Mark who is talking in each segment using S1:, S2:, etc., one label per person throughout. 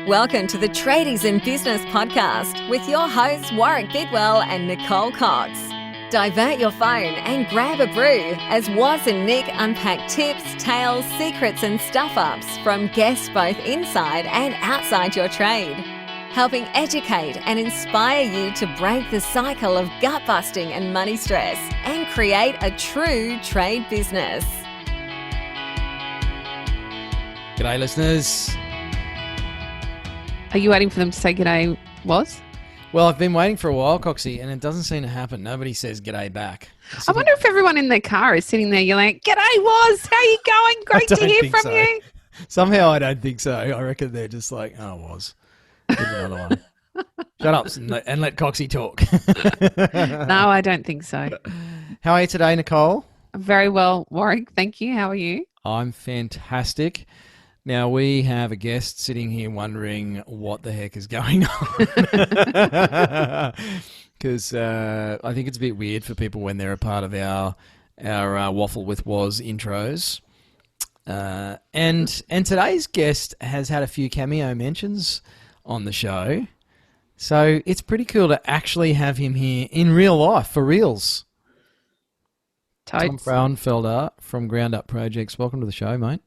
S1: Welcome to the Tradies in Business podcast with your hosts Warwick Bidwell and Nicole Cox. Divert your phone and grab a brew as Waz and Nick unpack tips, tales, secrets and stuff-ups from guests both inside and outside your trade, helping educate and inspire you to break the cycle of gut-busting and money stress and create a true trade business.
S2: G'day, listeners.
S3: Are you waiting for them to say g'day, Waz?
S2: Well, I've been waiting for a while, Coxie, and it doesn't seem to happen. Nobody says g'day back.
S3: I wonder if everyone in their car is sitting there yelling, "G'day, Waz, how you going? Great to hear from you."
S2: Somehow I don't think so. I reckon they're just like, oh, Waz, here's another one. Shut up and let Coxie talk.
S3: No, I don't think so.
S2: How are you today, Nicole?
S3: Very well, Warwick. Thank you. How are you?
S2: I'm fantastic. Now, we have a guest sitting here wondering what the heck is going on. Because I think it's a bit weird for people when they're a part of our Waffle with Waz intros. And today's guest has had a few cameo mentions on the show. So it's pretty cool to actually have him here in real life, for reals. Tom Frauenfelder from Ground Up Projects. Welcome to the show, mate.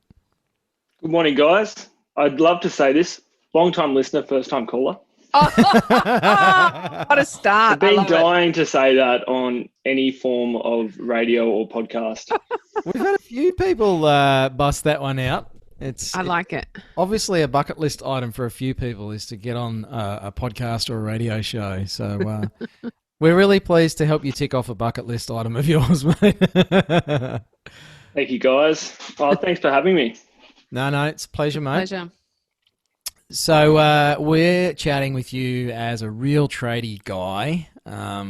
S4: Good morning, guys. I'd love to say this. Long-time listener, first-time caller.
S3: What a start.
S4: I've been dying to say that on any form of radio or podcast.
S2: We've had a few people bust that one out.
S3: I like it.
S2: Obviously, a bucket list item for a few people is to get on a podcast or a radio show. So we're really pleased to help you tick off a bucket list item of yours, mate.
S4: Thank you, guys. Oh, thanks for having me.
S2: No, it's a pleasure, mate.
S3: Pleasure.
S2: So we're chatting with you as a real tradie guy. I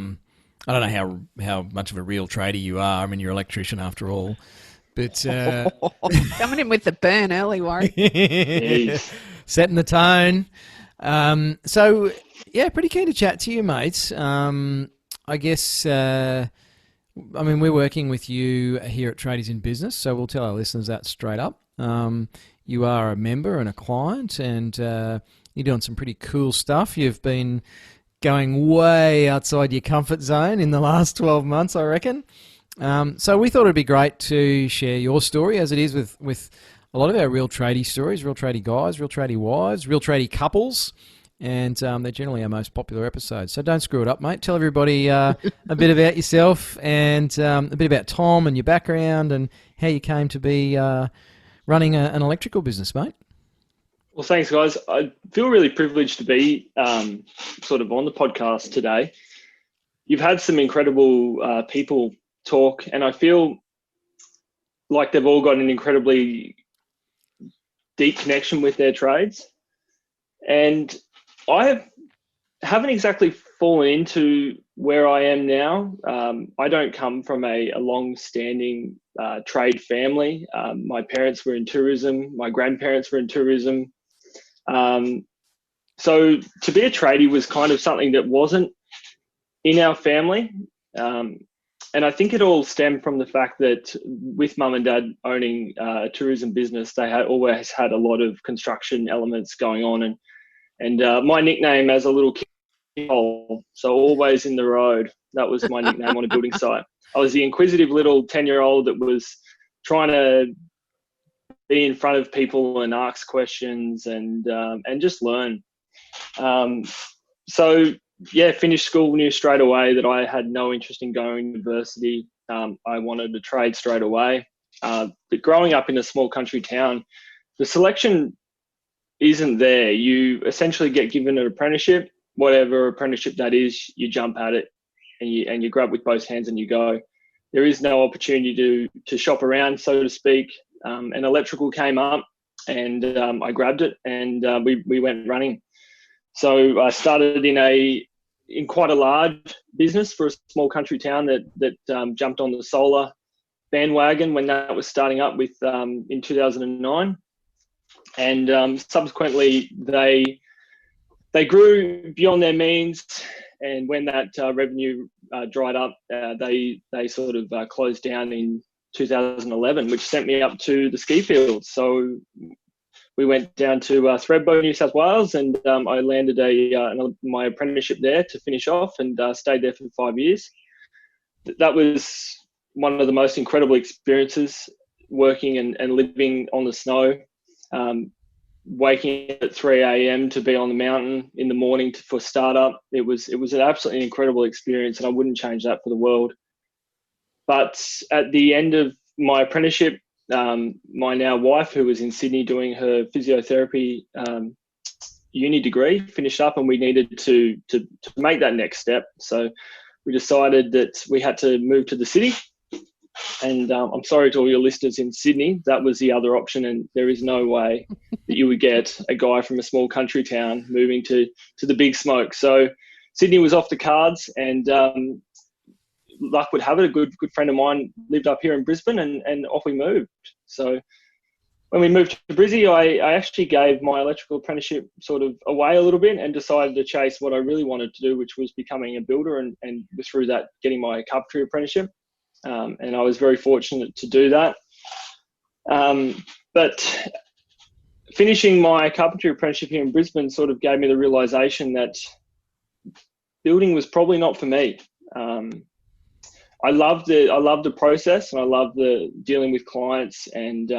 S2: don't know how much of a real tradie you are. I mean, you're an electrician after all. But
S3: coming in with the burn early, Warwick.
S2: Setting the tone. So, yeah, pretty keen to chat to you, mates. I guess, we're working with you here at Tradies in Business, so we'll tell our listeners that straight up. You are a member and a client, and you're doing some pretty cool stuff. You've been going way outside your comfort zone in the last 12 months, I reckon. So we thought it'd be great to share your story, as it is with a lot of our real tradie stories, real tradie guys, real tradie wives, real tradie couples, and they're generally our most popular episodes. So don't screw it up, mate. Tell everybody a bit about yourself and a bit about Tom and your background and how you came to be running an electrical business, mate.
S4: Well, thanks, guys. I feel really privileged to be sort of on the podcast today. You've had some incredible people talk, and I feel like they've all got an incredibly deep connection with their trades. And I haven't exactly fallen into where I am now. I don't come from a long-standing trade family. My parents were in tourism. My grandparents were in tourism. So to be a tradie was kind of something that wasn't in our family. And I think it all stemmed from the fact that with mum and dad owning a tourism business, they had always had a lot of construction elements going on. And my nickname as a little kid, so always in the road, that was my nickname on a building site. I was the inquisitive little 10-year-old that was trying to be in front of people and ask questions and just learn. So yeah, finished school, knew straight away that I had no interest in going to university. I wanted to trade straight away. But growing up in a small country town, the selection isn't there. You essentially get given an apprenticeship, whatever apprenticeship that is, you jump at it and you grab with both hands and you go. There is no opportunity to shop around, so to speak. And electrical came up and I grabbed it and we went running. So I started in quite a large business for a small country town that jumped on the solar bandwagon when that was starting up with in 2009. And subsequently they grew beyond their means, and when that revenue dried up, they sort of closed down in 2011, which sent me up to the ski fields. So we went down to Thredbo, New South Wales, and I landed my apprenticeship there to finish off, and stayed there for 5 years. That was one of the most incredible experiences, working and living on the snow, waking at 3 a.m. to be on the mountain in the morning for startup. It was an absolutely incredible experience, and I wouldn't change that for the world. But at the end of my apprenticeship, my now wife, who was in Sydney doing her physiotherapy uni degree, finished up, and we needed to make that next step. So we decided that we had to move to the city. And I'm sorry to all your listeners in Sydney, that was the other option, and there is no way that you would get a guy from a small country town moving to the big smoke. So Sydney was off the cards, and luck would have it, a good friend of mine lived up here in Brisbane, and off we moved. So when we moved to Brizzy, I actually gave my electrical apprenticeship sort of away a little bit and decided to chase what I really wanted to do, which was becoming a builder, and through that getting my carpentry apprenticeship. And I was very fortunate to do that. But finishing my carpentry apprenticeship here in Brisbane sort of gave me the realization that building was probably not for me. I loved the process, and I loved the dealing with clients and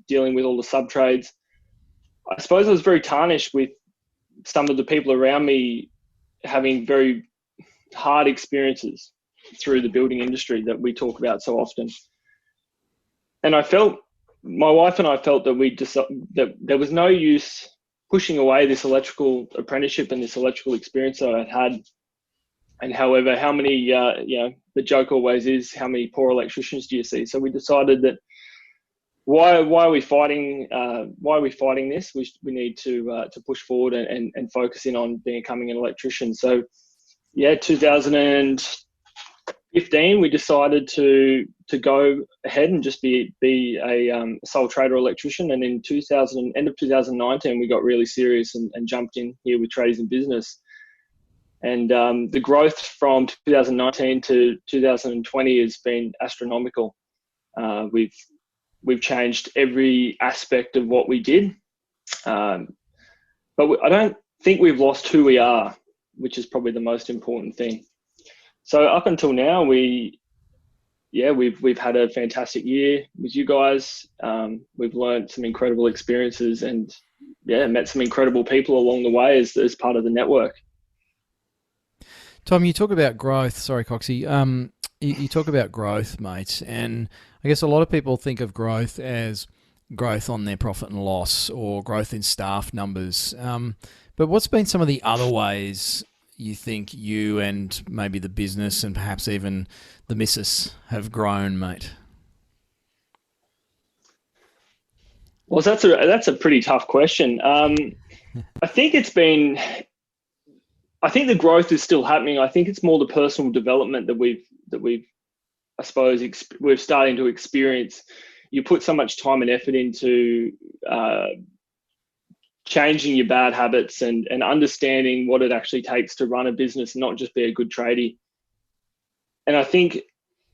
S4: dealing with all the sub trades. I suppose I was very tarnished with some of the people around me having very hard experiences through the building industry that we talk about so often. And my wife and I felt that there was no use pushing away this electrical apprenticeship and this electrical experience that I'd had. And however, how many, the joke always is, how many poor electricians do you see? So we decided that why are we fighting this? We need to push forward and focus in on becoming an electrician. So 2015, we decided to go ahead and just be a sole trader electrician. And in end of 2019, we got really serious and jumped in here with Tradies in Business. And the growth from 2019 to 2020 has been astronomical. We've changed every aspect of what we did, but I don't think we've lost who we are, which is probably the most important thing. So up until now, we've had a fantastic year with you guys. We've learned some incredible experiences, and met some incredible people along the way as part of the network.
S2: Tom, you talk about growth. Sorry, Coxie. You talk about growth, mate, and I guess a lot of people think of growth as growth on their profit and loss or growth in staff numbers. But what's been some of the other ways you think you and maybe the business and perhaps even the missus have grown, mate?
S4: Well, that's a pretty tough question. I think the growth is still happening. I think it's more the personal development that we've I suppose we're starting to experience. You put so much time and effort into changing your bad habits and understanding what it actually takes to run a business and not just be a good tradie. And I think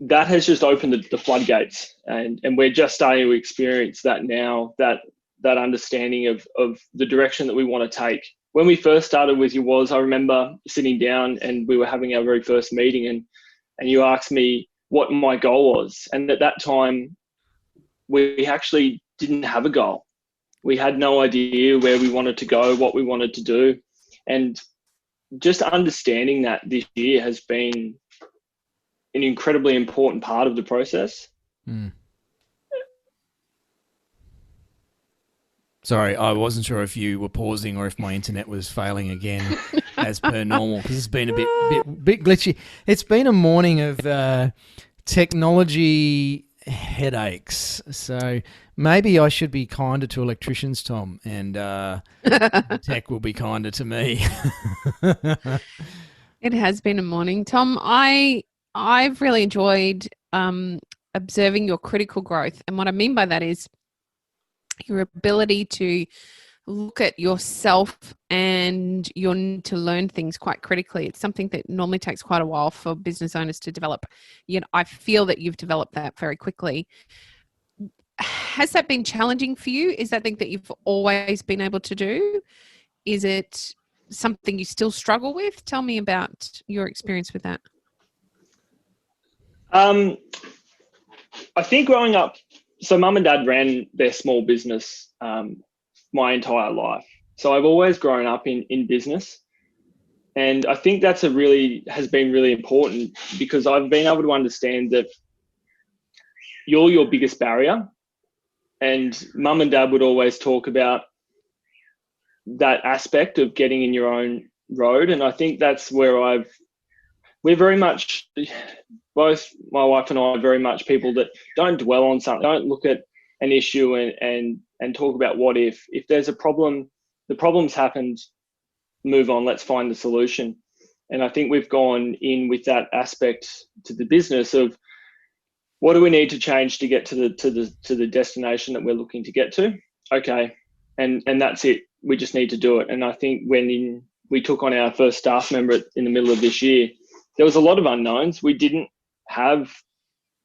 S4: that has just opened the floodgates, and we're just starting to experience that now, that understanding of the direction that we want to take. When we first started with you I remember sitting down and we were having our very first meeting, and you asked me what my goal was. And at that time, we actually didn't have a goal. We had no idea where we wanted to go, what we wanted to do. And just understanding that this year has been an incredibly important part of the process.
S2: Mm. Sorry, I wasn't sure if you were pausing or if my internet was failing again as per normal, because it's been a bit glitchy. It's been a morning of technology headaches. So maybe I should be kinder to electricians, Tom, and the tech will be kinder to me.
S3: It has been a morning, Tom. I've really enjoyed observing your critical growth, and what I mean by that is your ability to look at yourself and your need to learn things quite critically. It's something that normally takes quite a while for business owners to develop. Yet I feel that you've developed that very quickly. has that been challenging for you? Is that something that you've always been able to do? Is it something you still struggle with? Tell me about your experience with that.
S4: I think growing up, so mum and dad ran their small business my entire life. So I've always grown up in business. And I think has been really important, because I've been able to understand that you're your biggest barrier. And mum and dad would always talk about that aspect of getting in your own road. And I think that's where we're very much, both my wife and I are very much people that don't dwell on something, don't look at an issue and talk about what if there's a problem, the problem's happened, move on, let's find the solution. And I think we've gone in with that aspect to the business of what do we need to change to get to the destination that we're looking to get to? Okay. And that's it. We just need to do it. And I think when we took on our first staff member in the middle of this year, there was a lot of unknowns. We didn't have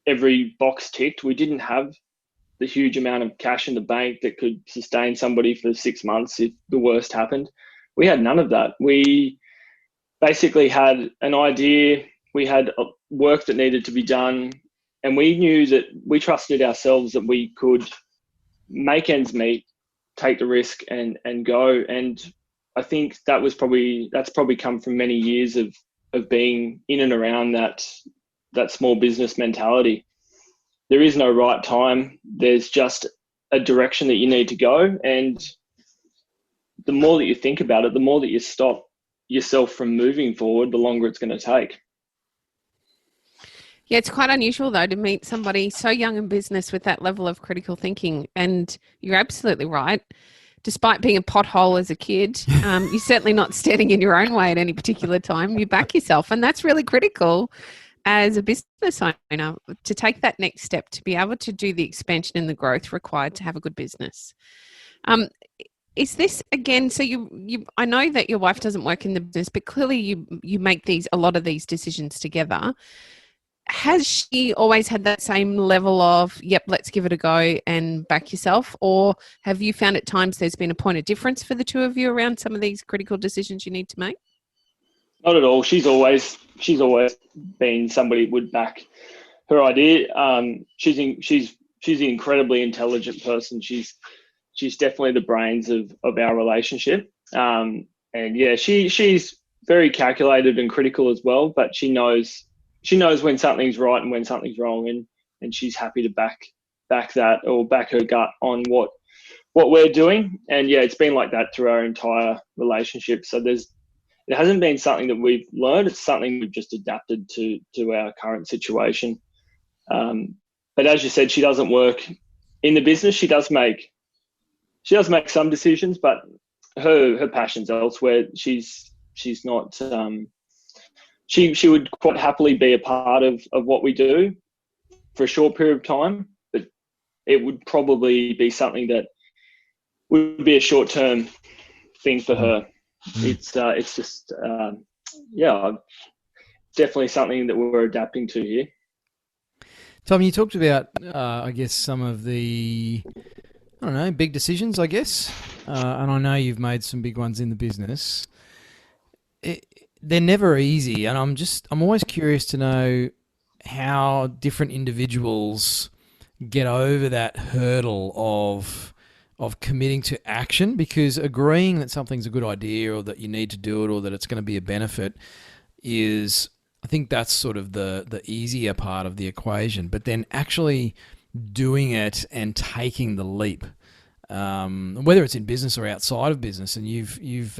S4: every box ticked. We didn't have the huge amount of cash in the bank that could sustain somebody for 6 months if the worst happened. We had none of that. We basically had an idea. We had work that needed to be done. And we knew that we trusted ourselves that we could make ends meet, take the risk and go. And I think that's probably come from many years of being in and around that small business mentality. There is no right time. There's just a direction that you need to go. And the more that you think about it, the more that you stop yourself from moving forward, the longer it's going to take.
S3: Yeah, it's quite unusual, though, to meet somebody so young in business with that level of critical thinking. And you're absolutely right. Despite being a pothole as a kid, you're certainly not standing in your own way at any particular time. You back yourself. And that's really critical as a business owner, to take that next step, to be able to do the expansion and the growth required to have a good business. Is this, again, so I know that your wife doesn't work in the business, but clearly you make a lot of these decisions together. Has she always had that same level of, yep, let's give it a go and back yourself? Or have you found at times there's been a point of difference for the two of you around some of these critical decisions you need to make?
S4: Not at all. She's always been somebody who would back her idea. She's an incredibly intelligent person. She's definitely the brains of our relationship. And yeah, she's very calculated and critical as well, but she knows when something's right and when something's wrong, and she's happy to back that, or back her gut on what we're doing. And yeah, it's been like that through our entire relationship. So it hasn't been something that we've learned. It's something we've just adapted to our current situation. But as you said, she doesn't work in the business. She does make some decisions, but her passion's elsewhere. She's not. She would quite happily be a part of what we do for a short period of time, but it would probably be something that would be a short-term thing for her. It's just definitely something that we're adapting to here.
S2: Tom, you talked about I guess some of the big decisions, I guess, and I know you've made some big ones in the business. They're never easy, and I'm always curious to know how different individuals get over that hurdle of committing to action, because agreeing that something's a good idea or that you need to do it or that it's going to be a benefit is, I think that's sort of the easier part of the equation. But then actually doing it and taking the leap, whether it's in business or outside of business, and you've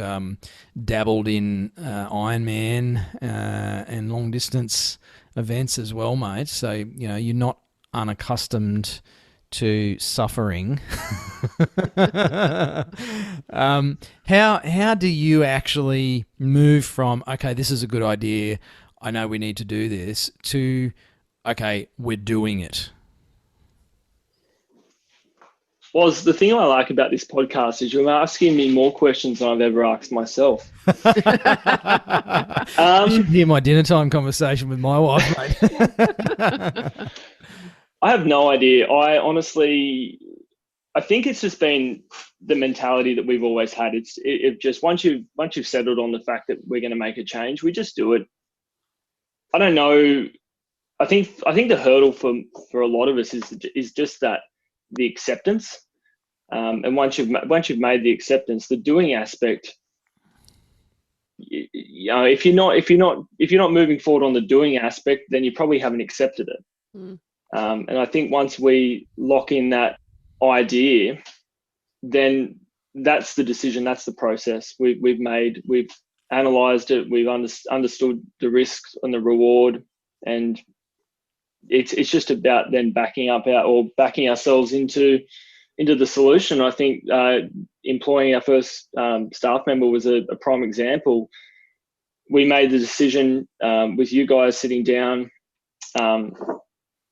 S2: dabbled in Ironman and long distance events as well, mate. So you're not unaccustomed to suffering. How do you actually move from, okay, this is a good idea, I know we need to do this, to, okay, we're doing it?
S4: Well, the thing I like about this podcast is you're asking me more questions than I've ever asked myself.
S2: You should hear my dinner time conversation with my wife, mate.
S4: I have no idea. I think it's just been the mentality that we've always had. It just once you've settled on the fact that we're going to make a change, we just do it. I don't know. I think the hurdle for a lot of us is just that the acceptance. And once you've made the acceptance, the doing aspect, you know, if you're not moving forward on the doing aspect, then you probably haven't accepted it. And I think once we lock in that idea, then that's the decision, that's the process we've made. We've analysed it, we've understood the risks and the reward, and it's just about then backing ourselves into the solution. I think employing our first staff member was a prime example. We made the decision with you guys sitting down.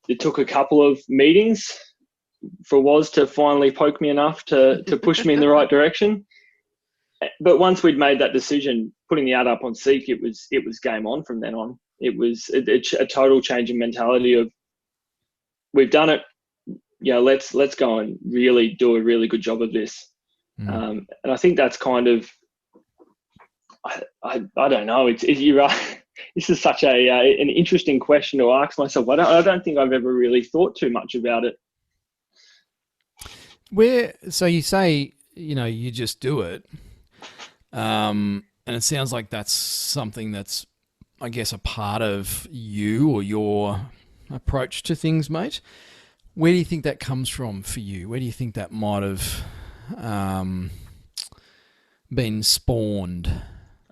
S4: It took a couple of meetings for Woz to finally poke me enough to push me in the right direction. But once we'd made that decision, putting the ad up on Seek, it was game on from then on. It was a total change in mentality of, we've done it, you know, let's go and really do a really good job of this. And I think that's kind of, I don't know. You're right. This is such an interesting question to ask myself. I don't think I've ever really thought too much about it.
S2: So you say, you know, you just do it. And it sounds like that's something that's, I guess, a part of you or your approach to things, mate. Where do you think that comes from for you? Where do you think that might have been spawned?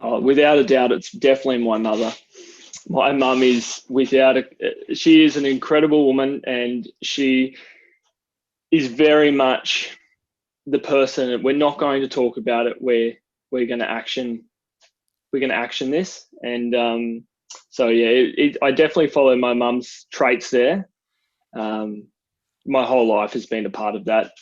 S4: Oh, without a doubt, it's definitely my mother. My mum is she is an incredible woman, and she is very much the person that we're not going to talk about it. We're going to action this. And so yeah, I definitely follow my mum's traits there. My whole life has been a part of that,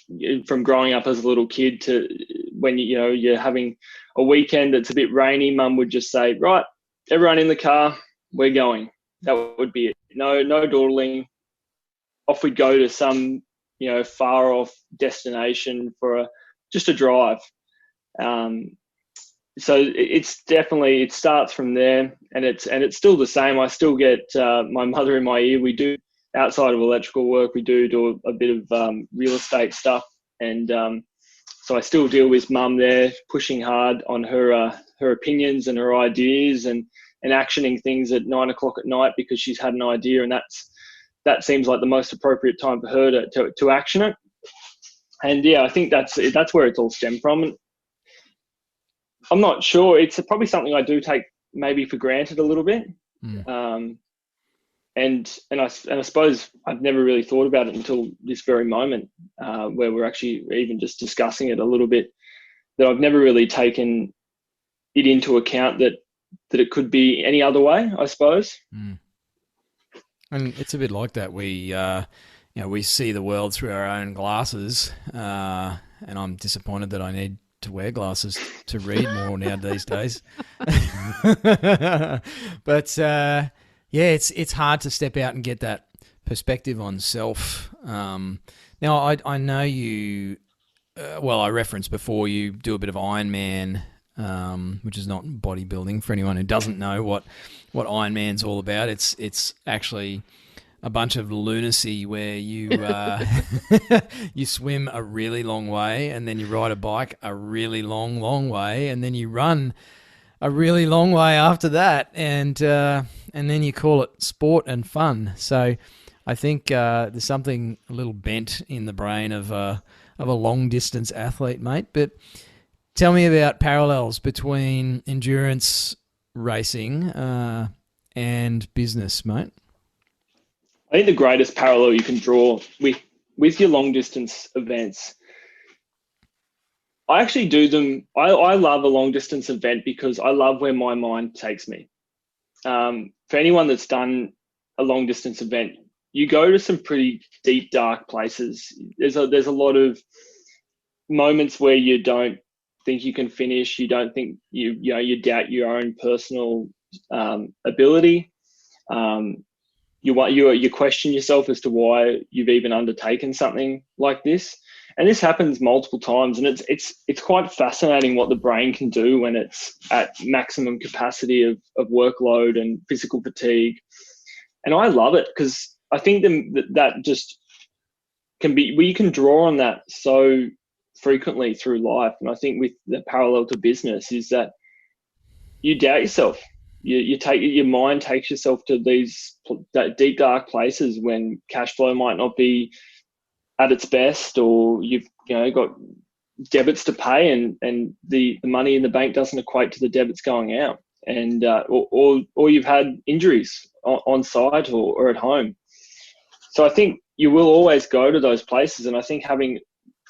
S4: from growing up as a little kid to when you're having a weekend that's a bit rainy. Mum would just say, right, everyone in the car, we're going. That would be it. No dawdling. Off we'd go to some far off destination for just a drive. So it's definitely, it starts from there, and it's still the same. I still get my mother in my ear. We do, outside of electrical work, we do a bit of real estate stuff, and so I still deal with mum there, pushing hard on her opinions and her ideas, and actioning things at 9 o'clock at night because she's had an idea, and that seems like the most appropriate time for her to action it. And yeah, I think that's where it's all stemmed from. And I'm not sure. It's probably something I do take maybe for granted a little bit. And I suppose I've never really thought about it until this very moment, where we're actually even just discussing it a little bit, that I've never really taken it into account that it could be any other way, I suppose.
S2: And it's a bit like that. We see the world through our own glasses, and I'm disappointed that I need to wear glasses to read more now these days. But yeah, it's hard to step out and get that perspective on self. Now, I know you. I referenced before you do a bit of Ironman, which is not bodybuilding. For anyone who doesn't know what Ironman's all about, it's actually a bunch of lunacy where you you swim a really long way, and then you ride a bike a really long way, and then you run a really long way after that, and then you call it sport and fun. So I think there's something a little bent in the brain of a long distance athlete, mate. But tell me about parallels between endurance racing and business, mate.
S4: I think the greatest parallel you can draw with your long distance events, I actually do them. I love a long distance event because I love where my mind takes me. For anyone that's done a long distance event, you go to some pretty deep, dark places. There's a lot of moments where you don't think you can finish. You don't think you doubt your own personal ability. you question yourself as to why you've even undertaken something like this. And this happens multiple times, and it's quite fascinating what the brain can do when it's at maximum capacity of workload and physical fatigue. And I love it because I think that just can be, we can draw on that so frequently through life. And I think with the parallel to business is that you doubt yourself. Your mind takes yourself to these deep, dark places when cash flow might not be at its best, or you've got debits to pay, and the money in the bank doesn't equate to the debits going out, and or you've had injuries on site or at home. So I think you will always go to those places, and I think having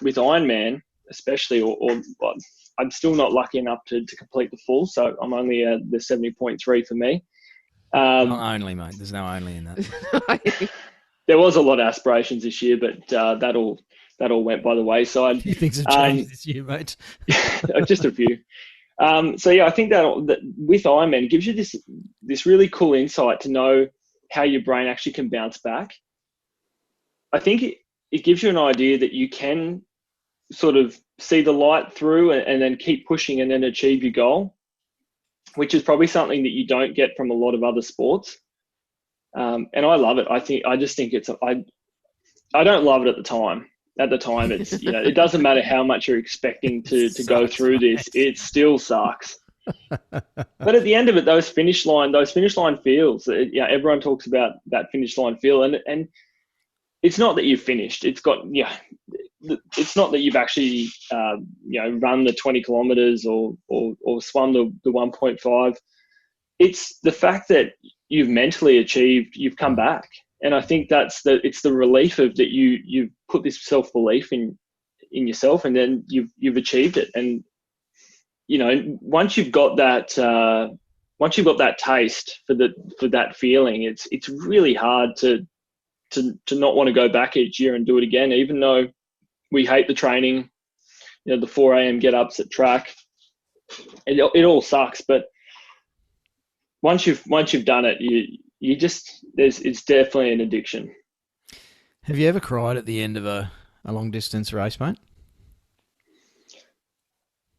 S4: with Ironman especially, or I'm still not lucky enough to complete the full, so I'm only the 70.3 for me.
S2: Not only, mate. There's no only in that.
S4: There was a lot of aspirations this year, but that all went by the wayside.
S2: A few things have changed this year, mate.
S4: Just a few. So yeah, I think that with Ironman, it gives you this really cool insight to know how your brain actually can bounce back. I think it gives you an idea that you can sort of see the light through and then keep pushing and then achieve your goal, which is probably something that you don't get from a lot of other sports. And I love it. I just think I don't love it at the time. At the time, it's, it doesn't matter how much you're expecting to go through this, it still sucks. But at the end of it, those finish line feels, everyone talks about that finish line feel, and it's not that you've finished. It's not that you've actually run the 20 kilometers or swum the 1.5. It's the fact that you've mentally achieved, you've come back. And I think it's the relief of that you've put this self-belief in yourself, and then you've achieved it. And once you've got that taste for that feeling, it's really hard to not want to go back each year and do it again, even though we hate the training, the 4 a.m. get-ups at track. It all sucks, but once you've done it, it's definitely an addiction.
S2: Have you ever cried at the end of a long distance race, mate?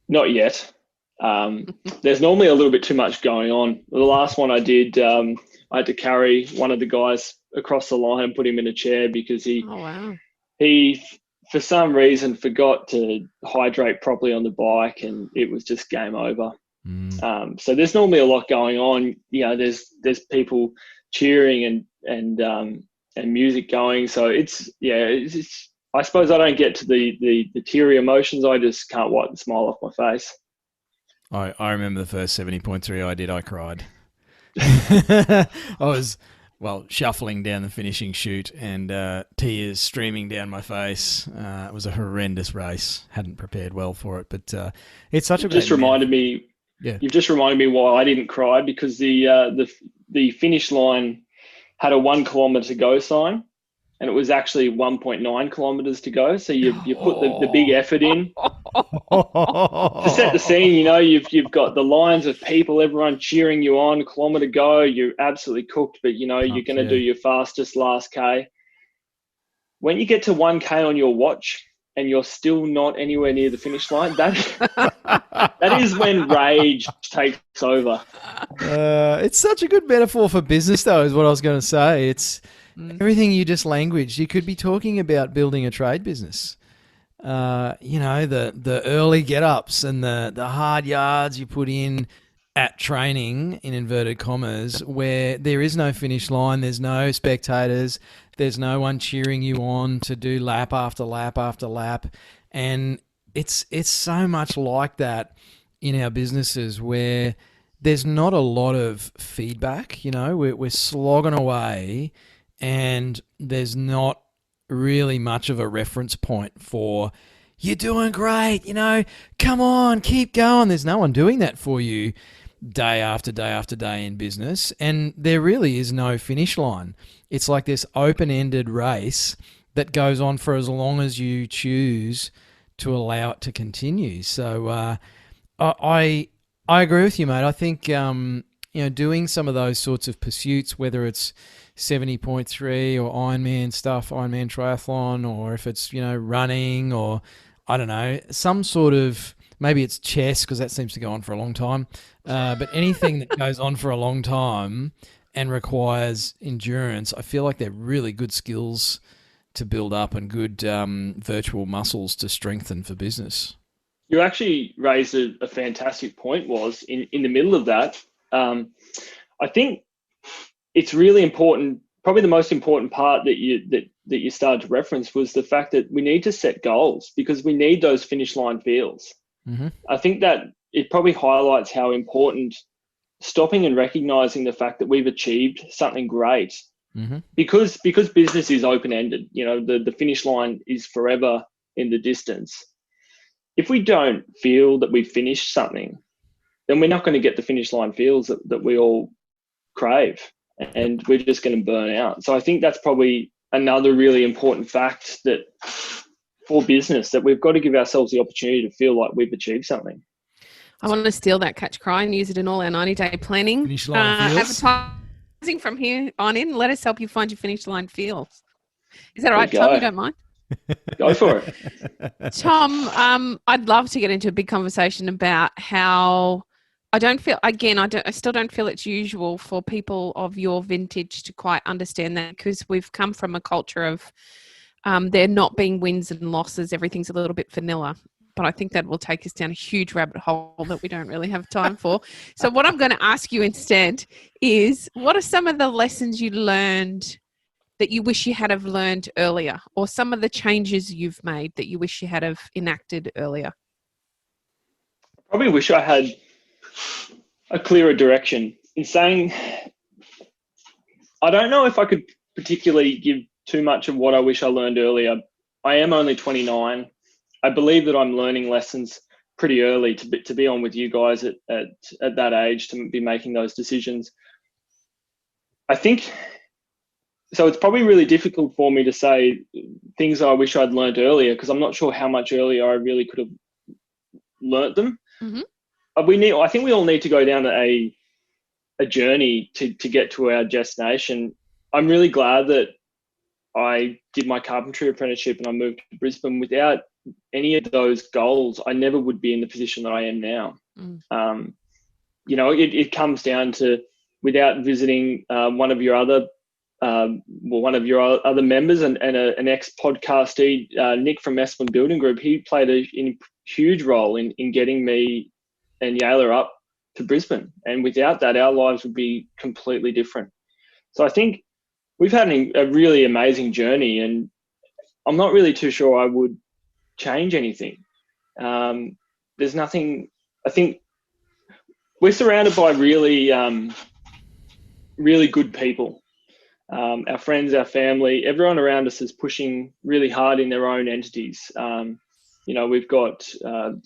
S4: Not yet. There's normally a little bit too much going on. The last one I did, I had to carry one of the guys across the line and put him in a chair because he for some reason forgot to hydrate properly on the bike, and it was just game over. So there's normally a lot going on. There's people cheering and music going. So it's I suppose I don't get to the teary emotions. I just can't wipe the smile off my face.
S2: I remember the first 70.3 I did. I cried. I was shuffling down the finishing chute and tears streaming down my face. It was a horrendous race. Hadn't prepared well for it, but it's such a great
S4: memory. Yeah. You've just reminded me why I didn't cry, because the finish line had a 1 kilometre go sign, and it was actually 1.9 kilometres to go. So you put the big effort in to set the scene. You've got the lines of people, everyone cheering you on. Kilometre go, you're absolutely cooked, but you're going to do your fastest last K. When you get to 1K on your watch and you're still not anywhere near the finish line, that is when rage takes over.
S2: It's such a good metaphor for business, though, is what I was going to say. It's everything you just languaged. You could be talking about building a trade business. The early get-ups and the hard yards you put in at training, in inverted commas, where there is no finish line, there's no spectators, there's no one cheering you on to do lap after lap after lap. And it's so much like that in our businesses, where there's not a lot of feedback. We're slogging away, and there's not really much of a reference point for, you're doing great, come on, keep going. There's no one doing that for you day after day after day in business, and there really is no finish line. It's like this open-ended race that goes on for as long as you choose to allow it to continue. So I agree with you, mate. I think doing some of those sorts of pursuits, whether it's 70.3 or Ironman stuff, Ironman triathlon, or if it's, running, or I don't know, some sort of, maybe it's chess because that seems to go on for a long time, but anything that goes on for a long time and requires endurance, I feel like they're really good skills to build up and good virtual muscles to strengthen for business.
S4: You actually raised a fantastic point. Was in the middle of that, I think it's really important. Probably the most important part that you started to reference was the fact that we need to set goals, because we need those finish line feels.
S2: Mm-hmm.
S4: I think that it probably highlights how important stopping and recognizing the fact that we've achieved something great,
S2: mm-hmm.
S4: because business is open-ended. The finish line is forever in the distance. If we don't feel that we've finished something, then we're not going to get the finish line feels that we all crave, and we're just going to burn out. So I think that's probably another really important fact that for business, that we've got to give ourselves the opportunity to feel like we've achieved something.
S3: I want to steal that catch cry and use it in all our 90-day planning.
S2: Finish line feels.
S3: Advertising from here on in. Let us help you find your finish line feels. Is that all right, Tom? You don't mind?
S4: Go for it.
S3: Tom, I'd love to get into a big conversation about how I still don't feel it's usual for people of your vintage to quite understand that, because we've come from a culture of there not being wins and losses. Everything's a little bit vanilla. But I think that will take us down a huge rabbit hole that we don't really have time for. So what I'm going to ask you instead is, what are some of the lessons you learned that you wish you had have learned earlier, or some of the changes you've made that you wish you had have enacted earlier?
S4: I probably wish I had a clearer direction in saying, I don't know if I could particularly give too much of what I wish I learned earlier. I am only 29. I believe that I'm learning lessons pretty early to be on with you guys at that age, to be making those decisions. I think, so it's probably really difficult for me to say things I wish I'd learned earlier, because I'm not sure how much earlier I really could have learnt them.
S3: Mm-hmm.
S4: I think we all need to go down a journey to get to our destination. I'm really glad that I did my carpentry apprenticeship and I moved to Brisbane. Without any of those goals, I never would be in the position that I am now. It comes down to, without visiting one of your other members and an ex-podcastee, Nick from Esplin Building Group, he played a huge role in getting me and Yayla up to Brisbane. And without that, our lives would be completely different. So I think we've had a really amazing journey, and I'm not really too sure I would change anything. There's nothing. I think we're surrounded by really, really good people. Our friends, our family, everyone around us is pushing really hard in their own entities. We've got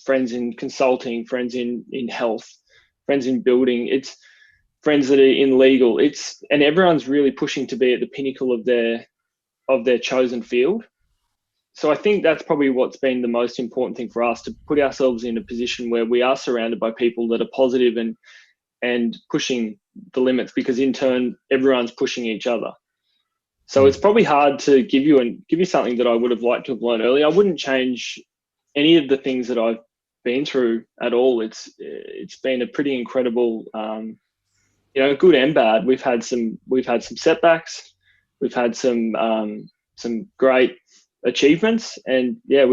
S4: friends in consulting, friends in health, friends in building. It's friends that are in legal. And everyone's really pushing to be at the pinnacle of their chosen field. So I think that's probably what's been the most important thing for us, to put ourselves in a position where we are surrounded by people that are positive and pushing the limits, because in turn, everyone's pushing each other. So it's probably hard to give you something that I would have liked to have learned earlier. I wouldn't change any of the things that I've been through at all. It's been a pretty incredible, good and bad. We've had some setbacks. We've had some great achievements, and I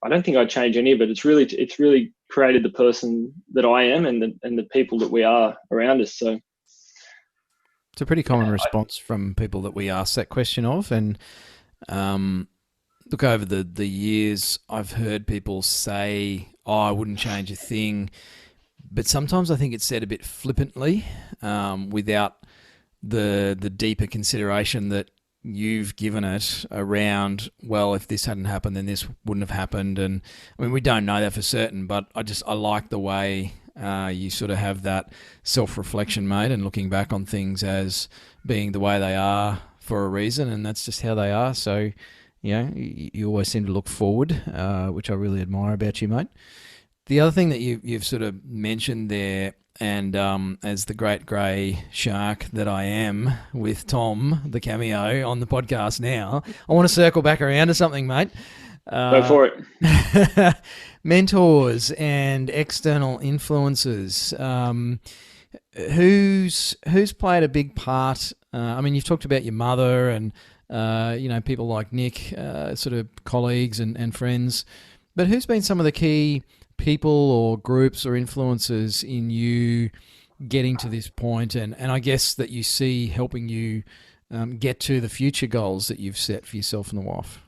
S4: don't think I'd change any of it. It's really created the person that I am and the people that we are around us. So
S2: it's a pretty common response from people that we ask that question of. And look, over the years, I've heard people say, I wouldn't change a thing. But sometimes I think it's said a bit flippantly, without the deeper consideration that you've given it around, well, if this hadn't happened, then this wouldn't have happened. And I mean, we don't know that for certain, but I like the way you sort of have that self-reflection, mate, and looking back on things as being the way they are for a reason, and that's just how they are. So, you always seem to look forward, which I really admire about you, mate. The other thing that you've sort of mentioned there And as the great grey shark that I am with Tom, the cameo on the podcast now, I want to circle back around to something, mate.
S4: Go for it.
S2: Mentors and external influences. Who's played a big part? I mean, you've talked about your mother and people like Nick, sort of colleagues and friends. But who's been some of the key people or groups or influences in you getting to this point, and I guess that you see helping you get to the future goals that you've set for yourself and the wife?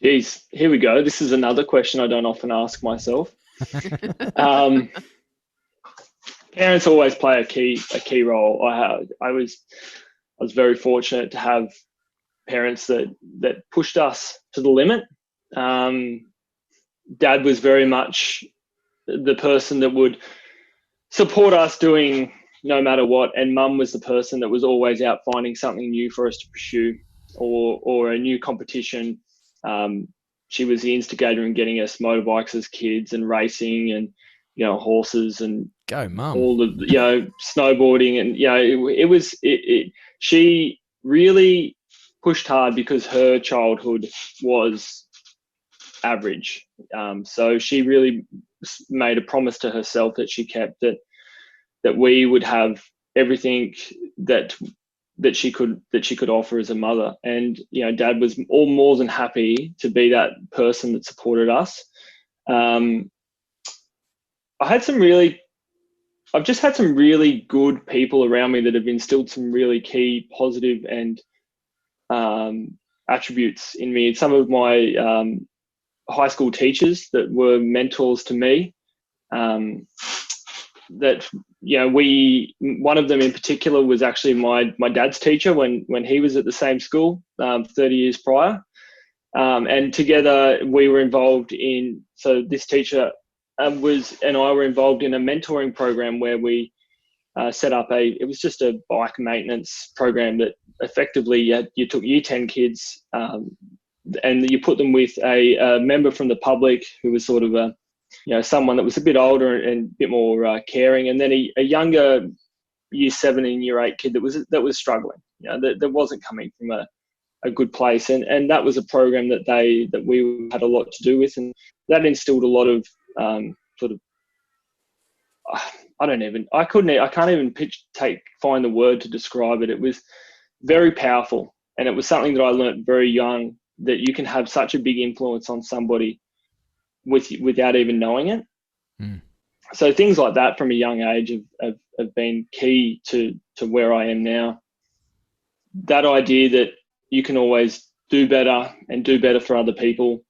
S4: Geez, here we go. This is another question I don't often ask myself. Parents always play a key role. I was very fortunate to have parents that pushed us to the limit. Dad was very much the person that would support us doing no matter what, and Mum was the person that was always out finding something new for us to pursue, or a new competition. She was the instigator in getting us motorbikes as kids and racing and horses and
S2: go Mum,
S4: all the snowboarding, and she really pushed hard because her childhood was average. So she really made a promise to herself that she kept, that we would have everything that she could offer as a mother. And Dad was more than happy to be that person that supported us. I've just had some really good people around me that have instilled some really key positive and attributes in me. Some of my high school teachers that were mentors to me, one of them in particular was actually my dad's teacher when he was at the same school 30 years prior. And together we were involved in, so this teacher and I were involved in a mentoring program where we set up it was just a bike maintenance program that effectively you took year 10 kids and you put them with a member from the public who was sort of someone that was a bit older and a bit more caring, and then a younger year 7 and year 8 kid that was struggling, that wasn't coming from a good place, and that was a program that we had a lot to do with, and that instilled a lot of I can't even find the word to describe it. It was very powerful, and it was something that I learned very young, that you can have such a big influence on somebody without even knowing it.
S2: Mm.
S4: So things like that from a young age have been key to where I am now. That idea that you can always do better and do better for other people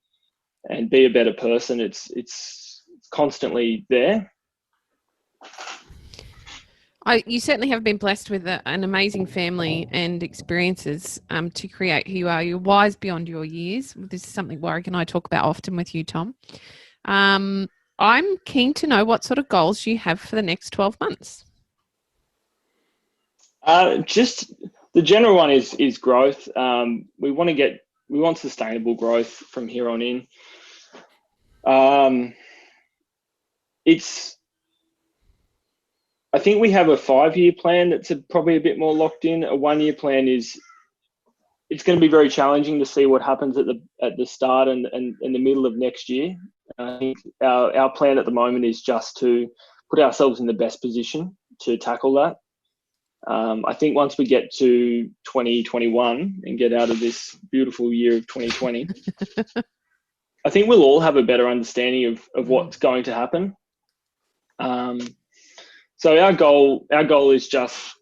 S4: and be a better person, it's constantly there.
S3: You certainly have been blessed with an amazing family and experiences to create who you are. You're wise beyond your years. This is something Warwick and I talk about often with you, Tom. I'm keen to know what sort of goals you have for the next 12 months.
S4: Just the general one is growth. We want sustainable growth from here on in. I think we have a 5-year plan that's probably a bit more locked in. A 1-year plan it's going to be very challenging to see what happens at the start and in the middle of next year. I think our plan at the moment is just to put ourselves in the best position to tackle that. I think once we get to 2021 and get out of this beautiful year of 2020, I think we'll all have a better understanding of what's going to happen. So our goal is just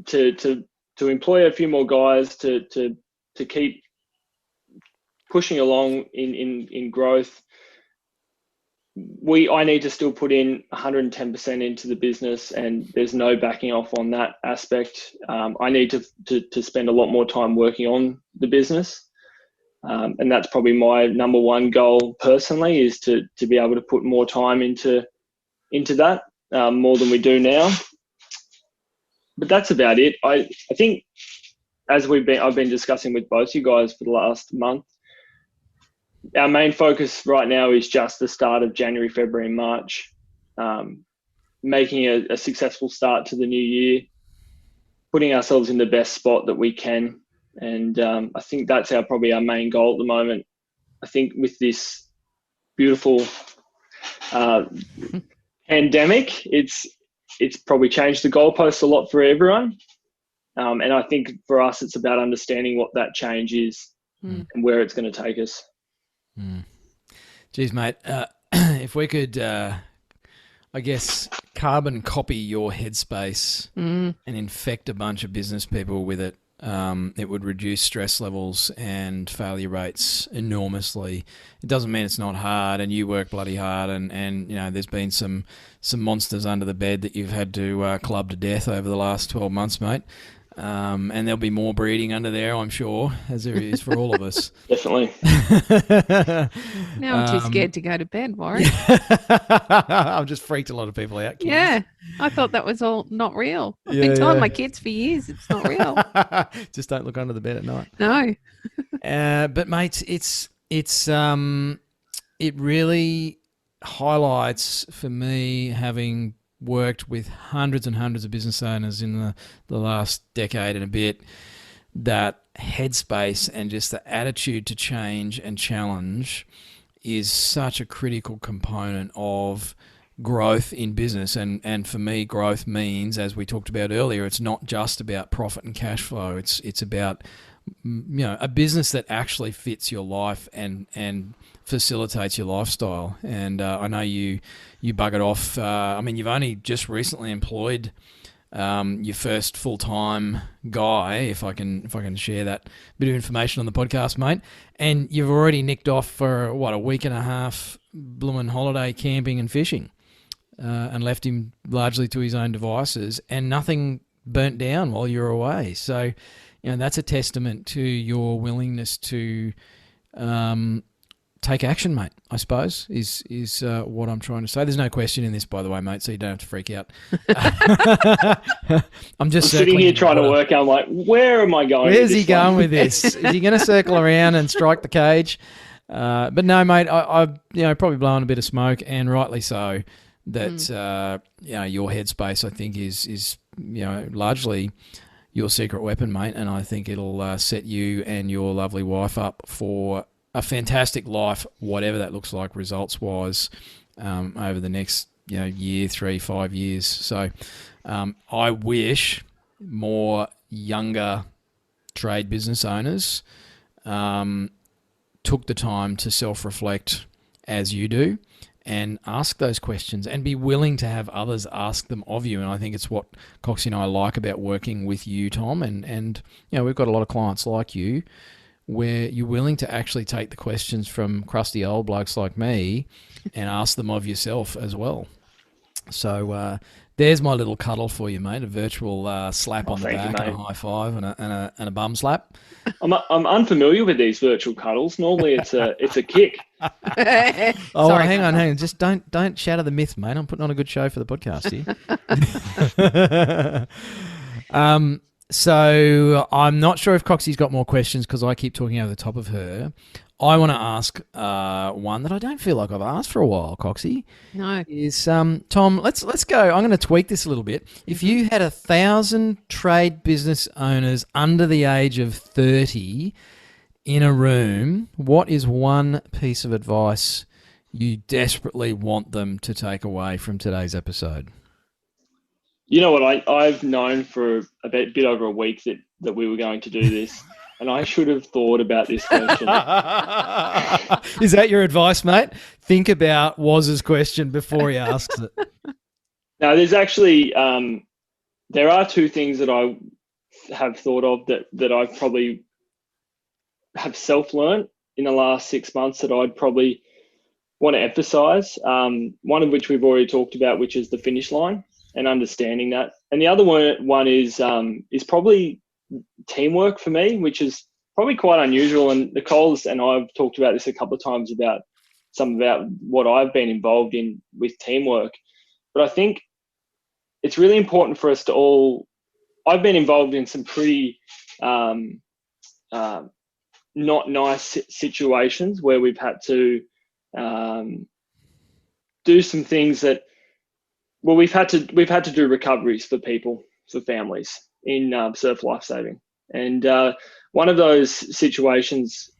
S4: to employ a few more guys to keep pushing along in growth. I need to still put in 110% into the business, and there's no backing off on that aspect. I need to spend a lot more time working on the business. And that's probably my number one goal personally, is to be able to put more time into that, more than we do now. But that's about it. I think, as I've been discussing with both you guys for the last month, our main focus right now is just the start of January, February, and March. making a successful start to the new year, putting ourselves in the best spot that we can. And I think that's probably our main goal at the moment. I think with this beautiful pandemic, it's probably changed the goalposts a lot for everyone. And I think for us, it's about understanding what that change is and where it's going to take us.
S2: Geez, mate, if we could, I guess, carbon copy your headspace and infect a bunch of business people with it, it would reduce stress levels and failure rates enormously. It doesn't mean it's not hard, and you work bloody hard, and you know there's been some monsters under the bed that you've had to club to death over the last 12 months, mate. And there'll be more breeding under there, I'm sure, as there is for all of us.
S4: Definitely.
S3: Now I'm too scared to go to bed, Warren.
S2: I've just freaked a lot of people out. Kids.
S3: Yeah, I thought that was all not real. I've been telling my kids for years it's not real.
S2: Just don't look under the bed at night.
S3: No.
S2: But mate, it really highlights for me, having worked with hundreds and hundreds of business owners in the last decade and a bit, that headspace and just the attitude to change and challenge is such a critical component of growth in business. And for me, growth means, as we talked about earlier, it's not just about profit and cash flow. It's about, you know, a business that actually fits your life and facilitates your lifestyle. And I know you buggered off. I mean, you've only just recently employed your first full-time guy, if I can share that bit of information on the podcast, mate. And you've already nicked off for a week and a half blooming holiday camping and fishing, and left him largely to his own devices, and nothing burnt down while you were away. So, you know, that's a testament to your willingness to take action, mate, I suppose, is what I'm trying to say. There's no question in this, by the way, mate, so you don't have to freak out. I'm
S4: sitting here trying to work out, I'm like, where am I going?
S2: Where's he going with this? Is he going to circle around and strike the cage? But no, mate, I've probably blown a bit of smoke, and rightly so, that your headspace, I think, is largely your secret weapon, mate, and I think it'll set you and your lovely wife up for a fantastic life, whatever that looks like results-wise, over the next year, 3-5 years. So I wish more younger trade business owners took the time to self-reflect as you do and ask those questions and be willing to have others ask them of you. And I think it's what Coxie and I like about working with you, Tom, and we've got a lot of clients like you, where you're willing to actually take the questions from crusty old blokes like me and ask them of yourself as well. So there's my little cuddle for you, mate, a virtual slap on the back and a high five and a bum slap.
S4: I'm unfamiliar with these virtual cuddles. Normally it's a kick.
S2: Sorry, well, hang on. Just don't shatter the myth, mate. I'm putting on a good show for the podcast here. So I'm not sure if Coxie's got more questions because I keep talking over the top of her. I want to ask one that I don't feel like I've asked for a while, Coxie.
S3: No.
S2: Is Tom, let's go. I'm going to tweak this a little bit. If you had 1,000 trade business owners under the age of 30 in a room, what is one piece of advice you desperately want them to take away from today's episode?
S4: You know what? I've known for a bit over a week that we were going to do this, and I should have thought about this question.
S2: Is that your advice, mate? Think about Waz's question before he asks it.
S4: Now, there's actually there are two things that I have thought of that I probably have self-learned in the last 6 months that I'd probably want to emphasize. One of which we've already talked about, which is the finish line and understanding that. And the other one is probably teamwork for me, which is probably quite unusual. And Nicole's and I've talked about this a couple of times about what I've been involved in with teamwork. But I think it's really important for us to all. I've been involved in some pretty not nice situations where we've had to do some things that well, we've had to do recoveries for people, for families in surf lifesaving, and one of those situations,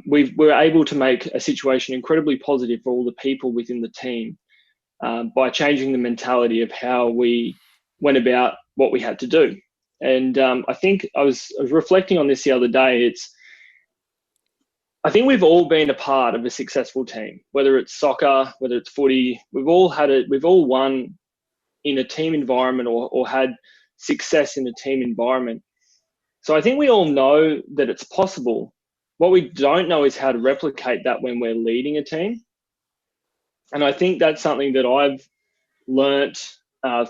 S4: we were able to make a situation incredibly positive for all the people within the team by changing the mentality of how we went about what we had to do. And I think I was reflecting on this the other day. I think we've all been a part of a successful team, whether it's soccer, whether it's footy. We've all won in a team environment or had success in a team environment. So I think we all know that it's possible. What we don't know is how to replicate that when we're leading a team. And I think that's something that I've learnt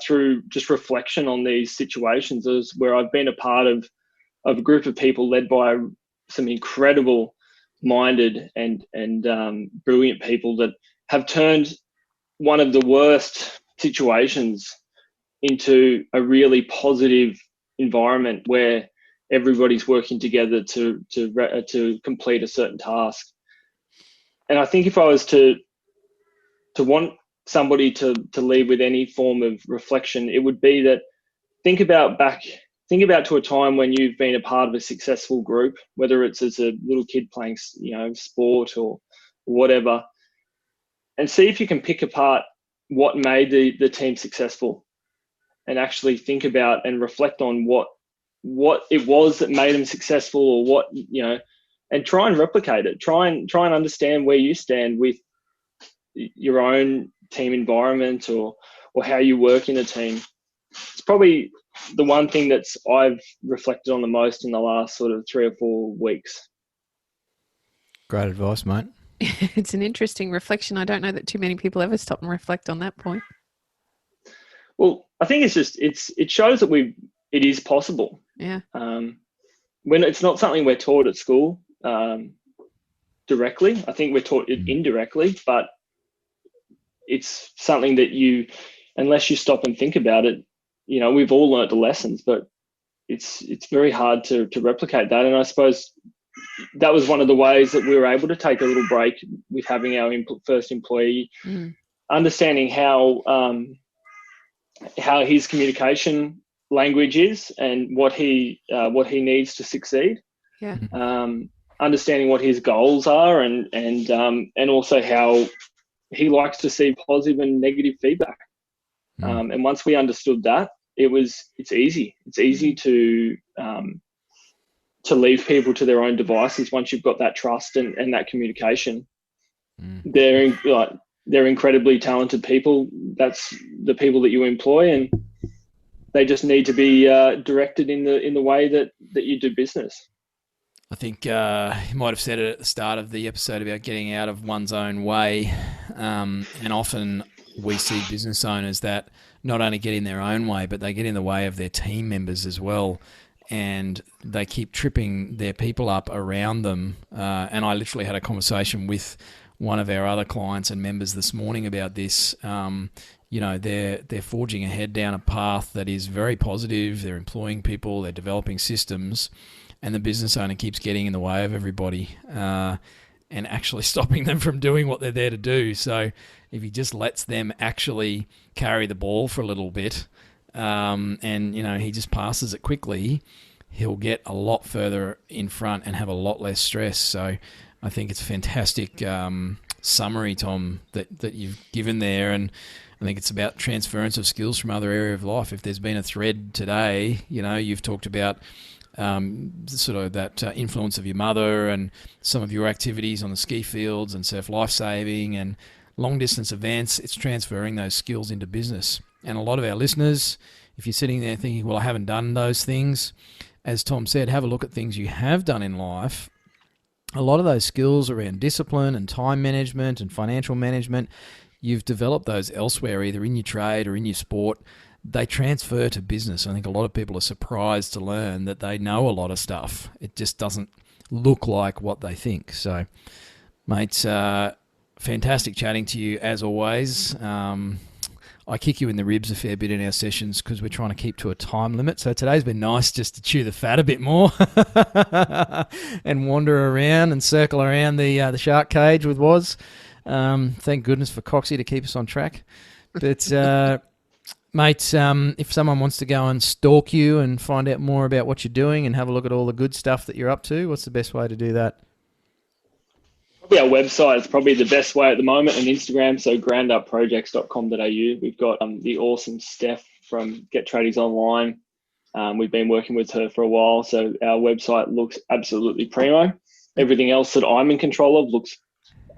S4: through just reflection on these situations, is where I've been a part of a group of people led by some incredible minded and brilliant people that have turned one of the worst situations into a really positive environment where everybody's working together to complete a certain task. And I think if I was to want somebody to lead with any form of reflection, it would be that think about to a time when you've been a part of a successful group, whether it's as a little kid playing, sport or whatever, and see if you can pick apart what made the team successful, and actually think about and reflect on what it was that made them successful, or what, and try and replicate it. Try and understand where you stand with your own team environment or how you work in a team. It's probably the one thing that's I've reflected on the most in the last sort of 3 or 4 weeks.
S2: Great advice, mate.
S3: It's an interesting reflection. I don't know that too many people ever stop and reflect on that point.
S4: Well, I think it shows that it is possible.
S3: Yeah.
S4: When it's not something we're taught at school directly. I think we're taught it indirectly, but it's something that unless you stop and think about it, we've all learnt the lessons, but it's very hard to replicate that. And I suppose that was one of the ways that we were able to take a little break with having our first employee, understanding how his communication language is and what he needs to succeed.
S3: Yeah.
S4: Understanding what his goals are and also how he likes to see positive and negative feedback. And once we understood that, it's easy. It's easy to leave people to their own devices once you've got that trust and that communication. They're incredibly talented people. That's the people that you employ, and they just need to be directed in the way that you do business.
S2: I think you might have said it at the start of the episode about getting out of one's own way, and often we see business owners that not only get in their own way, but they get in the way of their team members as well, and they keep tripping their people up around them. And I literally had a conversation with one of our other clients and members this morning about this. They're forging ahead down a path that is very positive. They're employing people, they're developing systems, and the business owner keeps getting in the way of everybody and actually stopping them from doing what they're there to do. So if he just lets them actually carry the ball for a little bit, and he just passes it quickly, he'll get a lot further in front and have a lot less stress. So I think it's a fantastic summary, Tom, that you've given there, and I think it's about transference of skills from other area of life. If there's been a thread today, you've talked about sort of that influence of your mother and some of your activities on the ski fields and surf lifesaving and long distance events. It's transferring those skills into business. And a lot of our listeners, if you're sitting there thinking, well, I haven't done those things, as Tom said, have a look at things you have done in life. A lot of those skills around discipline and time management and financial management, you've developed those elsewhere, either in your trade or in your sport. They transfer to business. I think a lot of people are surprised to learn that they know a lot of stuff. It just doesn't look like what they think. So, mates, fantastic chatting to you as always. I kick you in the ribs a fair bit in our sessions because we're trying to keep to a time limit. So today's been nice just to chew the fat a bit more and wander around and circle around the shark cage with Woz. Thank goodness for Coxie to keep us on track. But, mate, if someone wants to go and stalk you and find out more about what you're doing and have a look at all the good stuff that you're up to, what's the best way to do that?
S4: Probably our website is probably the best way at the moment, and Instagram, so groundupprojects.com.au. We've got the awesome Steph from Get Tradies Online. We've been working with her for a while, so our website looks absolutely primo. Everything else that I'm in control of looks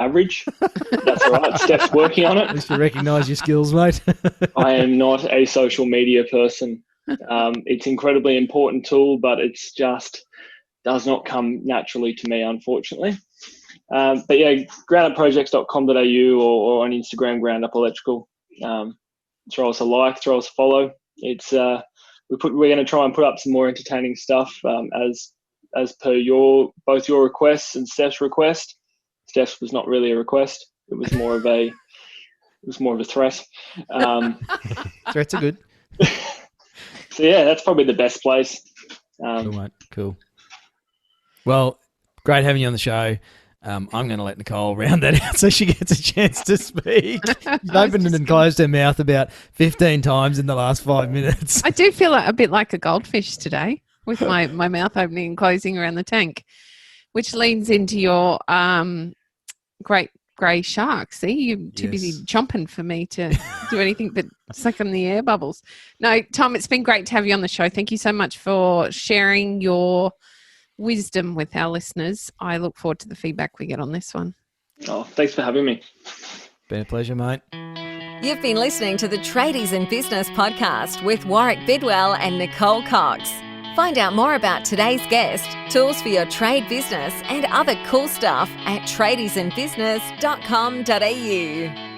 S4: average. That's all right. Steph's working on it.
S2: At least you recognise your skills, mate.
S4: I am not a social media person. It's an incredibly important tool, but it's just does not come naturally to me, unfortunately. But yeah, groundupprojects.com.au or on Instagram, Groundup Electrical. Throw us a like, throw us a follow. It's we're going to try and put up some more entertaining stuff as per both your requests and Steph's request. Steph's was not really a request; it was more of a threat.
S2: Threats are good.
S4: So yeah, that's probably the best place.
S2: Cool, mate. Cool. Well, great having you on the show. I'm going to let Nicole round that out so she gets a chance to speak. She's opened and closed her mouth about 15 times in the last 5 minutes.
S3: I do feel a bit like a goldfish today with my mouth opening and closing around the tank, which leads into your great grey shark. See, you're too busy chomping for me to do anything but suck on the air bubbles. No, Tom, it's been great to have you on the show. Thank you so much for sharing your wisdom with our listeners. I look forward to the feedback we get on this one.
S4: Oh, thanks for having me.
S2: Been a pleasure, mate.
S1: You've been listening to the Tradies in Business podcast with Warwick Bidwell and Nicole Cox. Find out more about today's guest, tools for your trade business, and other cool stuff at tradiesinbusiness.com.au.